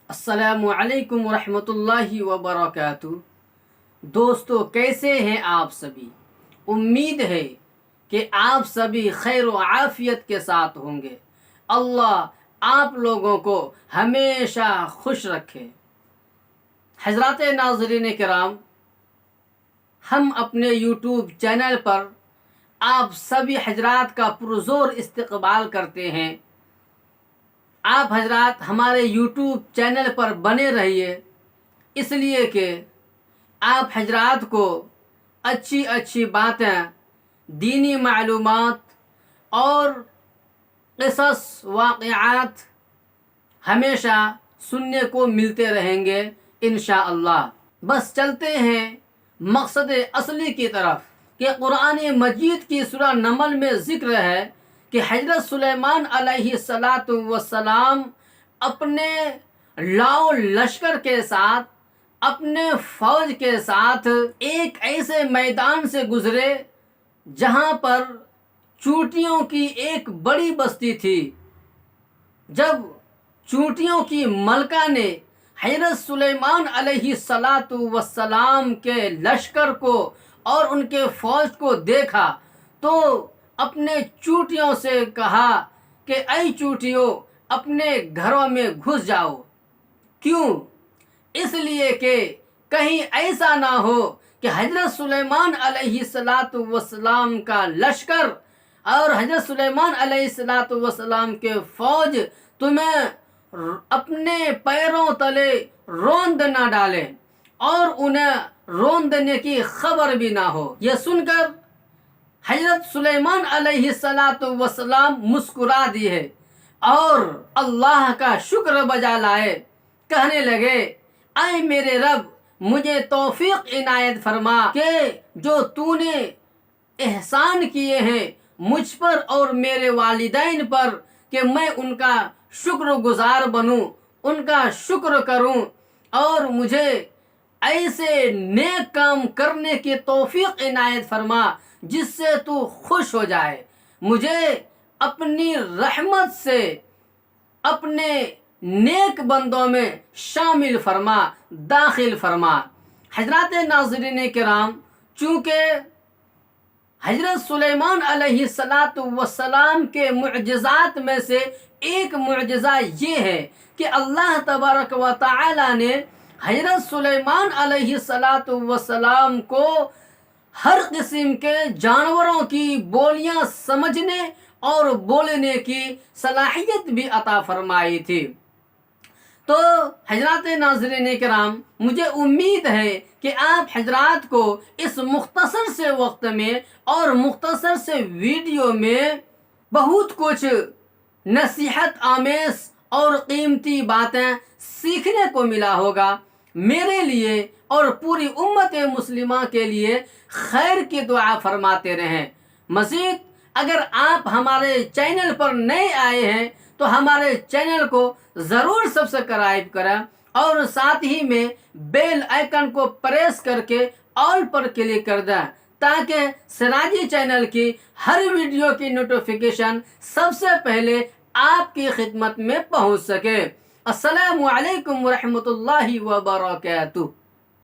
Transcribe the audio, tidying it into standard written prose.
السلام علیکم ورحمۃ اللہ وبرکاتہ۔ دوستو، کیسے ہیں آپ سبھی؟ امید ہے کہ آپ سبھی خیر و عافیت کے ساتھ ہوں گے۔ اللہ آپ لوگوں کو ہمیشہ خوش رکھے۔ حضرات ناظرین کرام، ہم اپنے یوٹیوب چینل پر آپ سبھی حضرات کا پرزور استقبال کرتے ہیں۔ آپ حضرات ہمارے یوٹیوب چینل پر بنے رہیے، اس لیے کہ آپ حضرات کو اچھی اچھی باتیں، دینی معلومات اور قصص واقعات ہمیشہ سننے کو ملتے رہیں گے انشاءاللہ۔ بس چلتے ہیں مقصد اصلی کی طرف کہ قرآن مجید کی سورہ نمل میں ذکر ہے کہ حضرت سلیمان علیہ السلام اپنے لاؤ لشکر کے ساتھ، اپنے فوج کے ساتھ ایک ایسے میدان سے گزرے جہاں پر چونٹیوں کی ایک بڑی بستی تھی۔ جب چونٹیوں کی ملکہ نے حضرت سلیمان علیہ السلام کے لشکر کو اور ان کے فوج کو دیکھا تو اپنے چونٹیوں سے کہا کہ اے چونٹیوں، اپنے گھروں میں گھس جاؤ۔ کیوں؟ اس لیے کہ کہیں ایسا نہ ہو کہ حضرت سلیمان علیہ السلام کا لشکر اور حضرت سلیمان علیہ السلام کے فوج تمہیں اپنے پیروں تلے روند نہ ڈالے اور انہیں روندنے کی خبر بھی نہ ہو۔ یہ سن کر حضرت سلیمان علیہ السلام مسکرا دیے اور اللہ کا شکر بجا لائے، کہنے لگے اے میرے رب، مجھے توفیق عنایت فرما کہ جو تو نے احسان کیے ہیں مجھ پر اور میرے والدین پر کہ میں ان کا شکر گزار بنوں، ان کا شکر کروں، اور مجھے ایسے نیک کام کرنے کی توفیق عنایت فرما جس سے تو خوش ہو جائے۔ مجھے اپنی رحمت سے اپنے نیک بندوں میں شامل فرما، داخل فرما۔ حضرات ناظرین کرام، چونکہ حضرت سلیمان علیہ السلام کے معجزات میں سے ایک معجزہ یہ ہے کہ اللہ تبارک و تعالی نے حضرت سلیمان علیہ السلام کو ہر قسم کے جانوروں کی بولیاں سمجھنے اور بولنے کی صلاحیت بھی عطا فرمائی تھی۔ تو حضرات ناظرین کرام، مجھے امید ہے کہ آپ حضرات کو اس مختصر سے وقت میں اور مختصر سے ویڈیو میں بہت کچھ نصیحت آمیز اور قیمتی باتیں سیکھنے کو ملا ہوگا۔ میرے لیے اور پوری امت مسلمہ کے لیے خیر کی دعا فرماتے رہیں۔ مزید اگر آپ ہمارے چینل پر نئے آئے ہیں تو ہمارے چینل کو ضرور سبسکرائب کریں اور ساتھ ہی میں بیل آئیکن کو پریس کر کے آل پر کلک کر دیں تاکہ سراجی چینل کی ہر ویڈیو کی نوٹیفیکیشن سب سے پہلے آپ کی خدمت میں پہنچ سکے۔ السلام علیکم ورحمۃ اللہ وبرکاتہ۔